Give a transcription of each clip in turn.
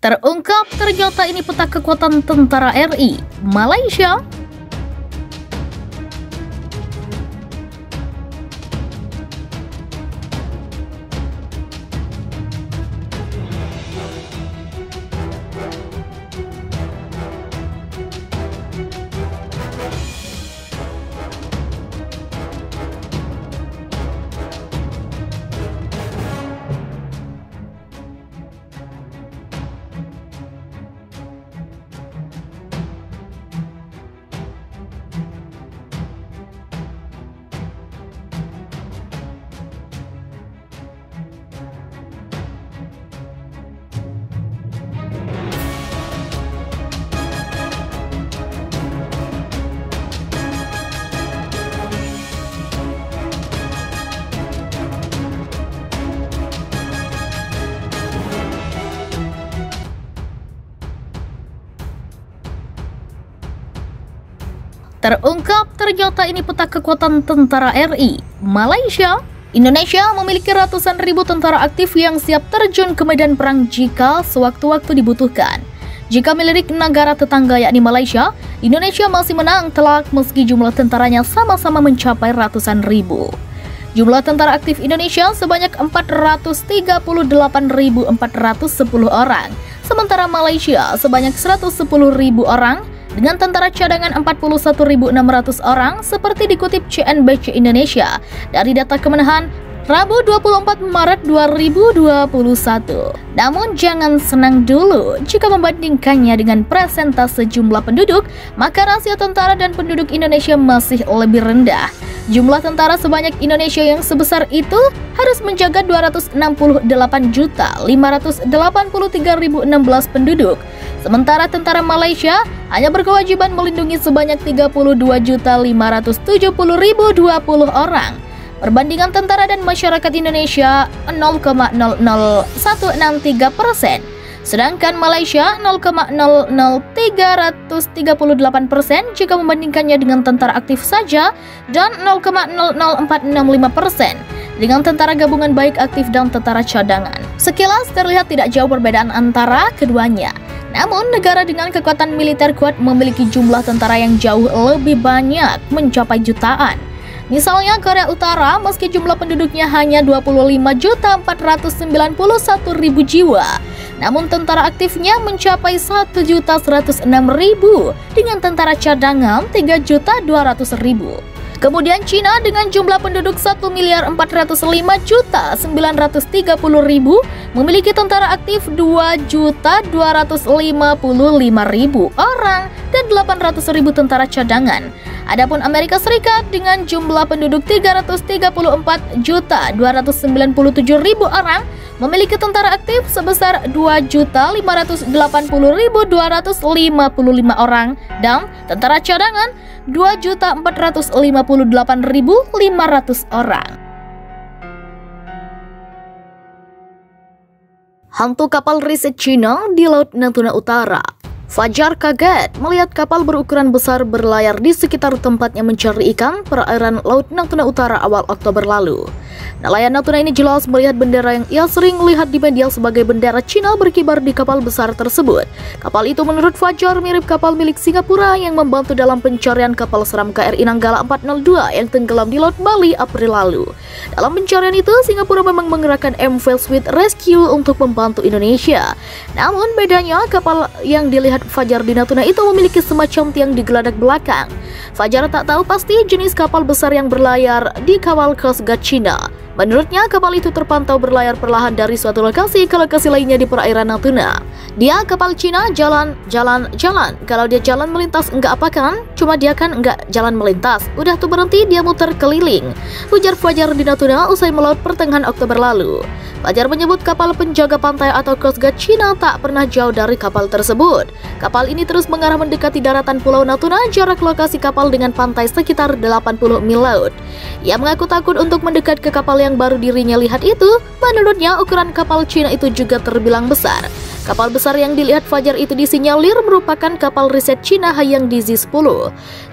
Terungkap ternyata ini peta kekuatan tentara RI Malaysia. Terungkap ternyata ini peta kekuatan tentara RI Malaysia. Indonesia memiliki ratusan ribu tentara aktif yang siap terjun ke medan perang jika sewaktu-waktu dibutuhkan. Jika melirik negara tetangga yakni Malaysia, Indonesia masih menang telak meski jumlah tentaranya sama-sama mencapai ratusan ribu. Jumlah tentara aktif Indonesia sebanyak 438.410 orang, sementara Malaysia sebanyak 110.000 orang, dengan tentara cadangan 41.600 orang seperti dikutip CNBC Indonesia dari data Kemenahan Rabu 24 Maret 2021. Namun jangan senang dulu jika membandingkannya dengan persentase jumlah penduduk, maka rasio tentara dan penduduk Indonesia masih lebih rendah. Jumlah tentara sebanyak Indonesia yang sebesar itu harus menjaga 268.583.016 penduduk. Sementara tentara Malaysia hanya berkewajiban melindungi sebanyak 32.570.020 orang. Perbandingan tentara dan masyarakat Indonesia 0,00163%, sedangkan Malaysia 0,00338% jika membandingkannya dengan tentara aktif saja dan 0,00465% dengan tentara gabungan baik aktif dan tentara cadangan. Sekilas terlihat tidak jauh perbedaan antara keduanya. Namun, negara dengan kekuatan militer kuat memiliki jumlah tentara yang jauh lebih banyak, mencapai jutaan. Misalnya Korea Utara, meski jumlah penduduknya hanya 25.491.000 jiwa, namun tentara aktifnya mencapai 1.106.000 dengan tentara cadangan 3.200.000. Kemudian Cina dengan jumlah penduduk 1.405.930.000 memiliki tentara aktif 2.255.000 orang dan 800.000 tentara cadangan. Adapun Amerika Serikat dengan jumlah penduduk 334.297.000 orang memiliki tentara aktif sebesar 2.580.255 orang dan tentara cadangan 2.458.500 orang. Hantu kapal riset Cina di Laut Natuna Utara. Fajar kaget melihat kapal berukuran besar berlayar di sekitar tempatnya mencari ikan perairan Laut Natuna Utara awal Oktober lalu. Nelayan Natuna ini jelas melihat bendera yang ia sering lihat di media sebagai bendera Cina berkibar di kapal besar tersebut. Kapal itu menurut Fajar mirip kapal milik Singapura yang membantu dalam pencarian kapal selam KRI Nanggala 402 yang tenggelam di Laut Bali April lalu. Dalam pencarian itu, Singapura memang mengerahkan MV Swift Rescue untuk membantu Indonesia. Namun bedanya, kapal yang dilihat Fajar di Natuna itu memiliki semacam tiang di geladak belakang. Fajar tak tahu pasti jenis kapal besar yang berlayar di kawal Coast Guard Cina. Menurutnya, kapal itu terpantau berlayar perlahan dari suatu lokasi ke lokasi lainnya di perairan Natuna. Dia kapal Cina jalan. Kalau dia jalan melintas enggak apa kan? Cuma dia kan enggak jalan melintas. Udah tuh berhenti, dia muter keliling. Ujar Fajar di Natuna usai melaut pertengahan Oktober lalu. Fajar menyebut kapal penjaga pantai atau Coast Guard Cina tak pernah jauh dari kapal tersebut. Kapal ini terus mengarah mendekati daratan Pulau Natuna, jarak lokasi kapal dengan pantai sekitar 80 mil laut. Ia mengaku takut untuk mendekat ke kapal yang baru dirinya lihat itu. Menurutnya, ukuran kapal Cina itu juga terbilang besar. Kapal besar yang dilihat Fajar itu disinyalir merupakan kapal riset Cina Haiyang DZ-10.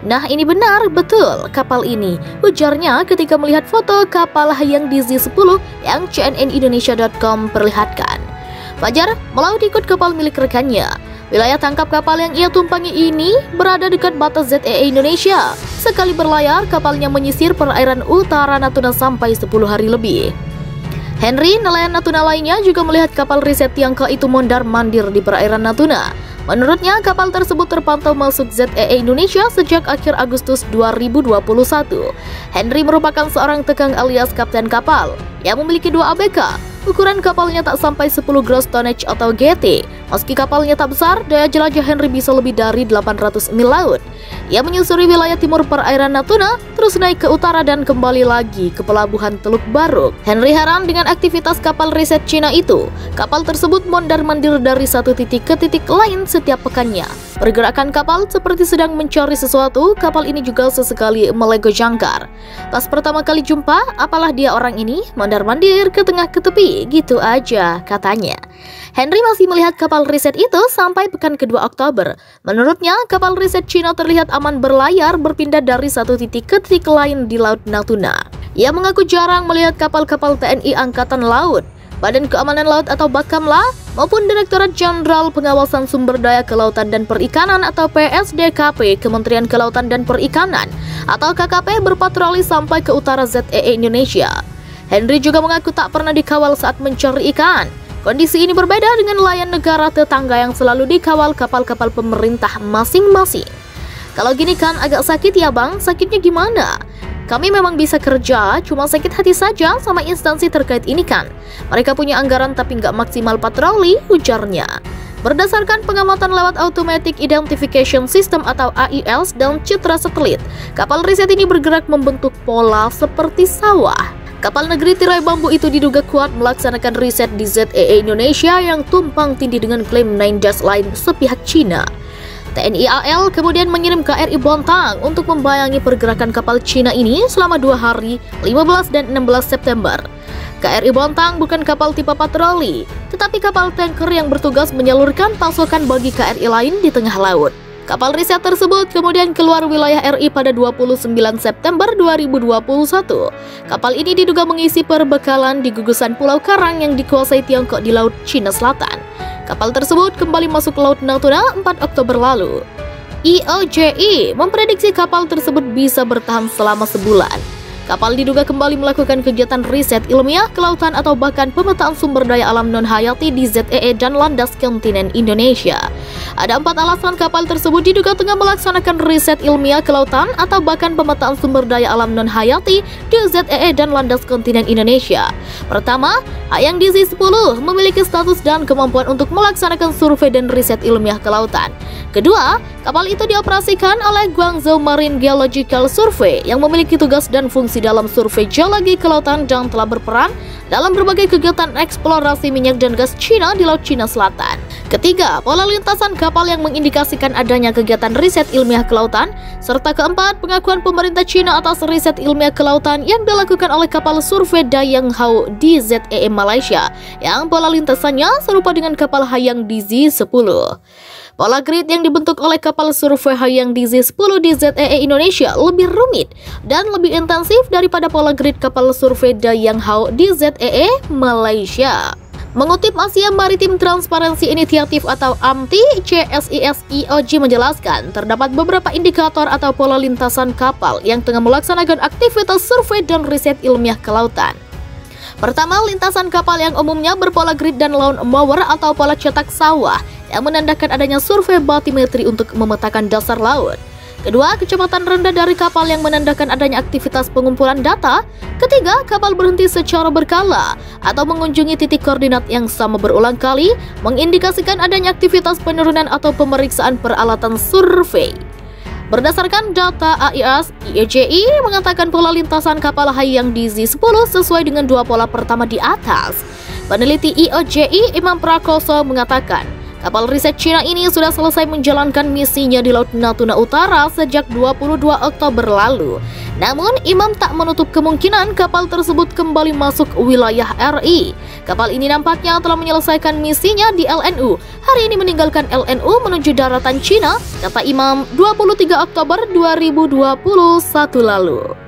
Nah, ini benar, betul, kapal ini, ujarnya ketika melihat foto kapal Haiyang DZ-10 yang cnnindonesia.com perlihatkan. Fajar melaut ikut kapal milik rekannya. Wilayah tangkap kapal yang ia tumpangi ini berada dekat batas ZEE Indonesia. Sekali berlayar, kapalnya menyisir perairan utara Natuna sampai 10 hari lebih. Henry, nelayan Natuna lainnya, juga melihat kapal riset Tiongkok itu mondar-mandir di perairan Natuna. Menurutnya, kapal tersebut terpantau masuk ZEE Indonesia sejak akhir Agustus 2021. Henry merupakan seorang tekang alias kapten kapal yang memiliki 2 ABK. Ukuran kapalnya tak sampai 10 gross tonnage atau GT. Meski kapalnya tak besar, daya jelajah Henry bisa lebih dari 800 mil laut. Ia menyusuri wilayah timur perairan Natuna, terus naik ke utara dan kembali lagi ke pelabuhan Teluk Baruk. Henry heran dengan aktivitas kapal riset Cina itu. Kapal tersebut mondar-mandir dari satu titik ke titik lain setiap pekannya. Pergerakan kapal seperti sedang mencari sesuatu, kapal ini juga sesekali melego jangkar. Pas pertama kali jumpa, apalah dia orang ini, mondar-mandir ke tengah ke tepi, gitu aja katanya. Henry masih melihat kapal riset itu sampai pekan kedua Oktober. Menurutnya, kapal riset Cina terlihat aman berlayar berpindah dari satu titik ke titik lain di Laut Natuna. Ia mengaku jarang melihat kapal-kapal TNI Angkatan Laut, Badan Keamanan Laut atau Bakamla, maupun Direktorat Jenderal Pengawasan Sumber Daya Kelautan dan Perikanan atau PSDKP Kementerian Kelautan dan Perikanan atau KKP berpatroli sampai ke utara ZEE Indonesia. Henry juga mengaku tak pernah dikawal saat mencari ikan. Kondisi ini berbeda dengan nelayan negara tetangga yang selalu dikawal kapal-kapal pemerintah masing-masing. Kalau gini kan agak sakit ya bang, sakitnya gimana? Kami memang bisa kerja, cuma sakit hati saja sama instansi terkait ini kan. Mereka punya anggaran tapi nggak maksimal patroli, ujarnya. Berdasarkan pengamatan lewat Automatic Identification System atau AIS dan citra satelit, kapal riset ini bergerak membentuk pola seperti sawah. Kapal negeri tirai bambu itu diduga kuat melaksanakan riset di ZEE Indonesia yang tumpang tindih dengan klaim 9 Dash Line sepihak Cina. TNI AL kemudian mengirim KRI Bontang untuk membayangi pergerakan kapal Cina ini selama 2 hari, 15 dan 16 September. KRI Bontang bukan kapal tipe patroli, tetapi kapal tanker yang bertugas menyalurkan pasokan bagi KRI lain di tengah laut. Kapal riset tersebut kemudian keluar wilayah RI pada 29 September 2021. Kapal ini diduga mengisi perbekalan di gugusan Pulau Karang yang dikuasai Tiongkok di Laut Cina Selatan. Kapal tersebut kembali masuk Laut Natuna 4 Oktober lalu. IOJI memprediksi kapal tersebut bisa bertahan selama sebulan. Kapal diduga kembali melakukan kegiatan riset ilmiah kelautan atau bahkan pemetaan sumber daya alam non-hayati di ZEE dan landas kontinen Indonesia. Ada 4 alasan kapal tersebut diduga tengah melaksanakan riset ilmiah kelautan atau bahkan pemetaan sumber daya alam non-hayati di ZEE dan landas kontinen Indonesia. Pertama, Hayang DZ-10 memiliki status dan kemampuan untuk melaksanakan survei dan riset ilmiah kelautan. Kedua, kapal itu dioperasikan oleh Guangzhou Marine Geological Survey yang memiliki tugas dan fungsi dalam survei geologi kelautan dan telah berperan dalam berbagai kegiatan eksplorasi minyak dan gas Cina di Laut Cina Selatan. Ketiga, pola lintasan kapal yang mengindikasikan adanya kegiatan riset ilmiah kelautan. Serta keempat, pengakuan pemerintah Cina atas riset ilmiah kelautan yang dilakukan oleh kapal survei Dayang Hao di ZEE Malaysia, yang pola lintasannya serupa dengan kapal Hayang DZ-10. Pola grid yang dibentuk oleh kapal survei Hayang DZ-10 di ZEE Indonesia lebih rumit dan lebih intensif daripada pola grid kapal survei Dayang Hao di ZEE Malaysia. Mengutip Asia Maritim Transparency Initiative atau AMTI, CSIS-IOG menjelaskan terdapat beberapa indikator atau pola lintasan kapal yang tengah melaksanakan aktivitas survei dan riset ilmiah kelautan. Pertama, lintasan kapal yang umumnya berpola grid dan lawn mower atau pola cetak sawah yang menandakan adanya survei batimetri untuk memetakan dasar laut. Kedua, kecepatan rendah dari kapal yang menandakan adanya aktivitas pengumpulan data. Ketiga, kapal berhenti secara berkala atau mengunjungi titik koordinat yang sama berulang kali, mengindikasikan adanya aktivitas penurunan atau pemeriksaan peralatan survei. Berdasarkan data AIS, IOJI mengatakan pola lintasan kapal Hayang DZ-10 sesuai dengan 2 pola pertama di atas. Peneliti IOJI Imam Prakoso mengatakan, kapal riset Cina ini sudah selesai menjalankan misinya di Laut Natuna Utara sejak 22 Oktober lalu. Namun, Imam tak menutup kemungkinan kapal tersebut kembali masuk wilayah RI. Kapal ini nampaknya telah menyelesaikan misinya di LNU. Hari ini meninggalkan LNU menuju daratan Cina, kata Imam 23 Oktober 2021 lalu.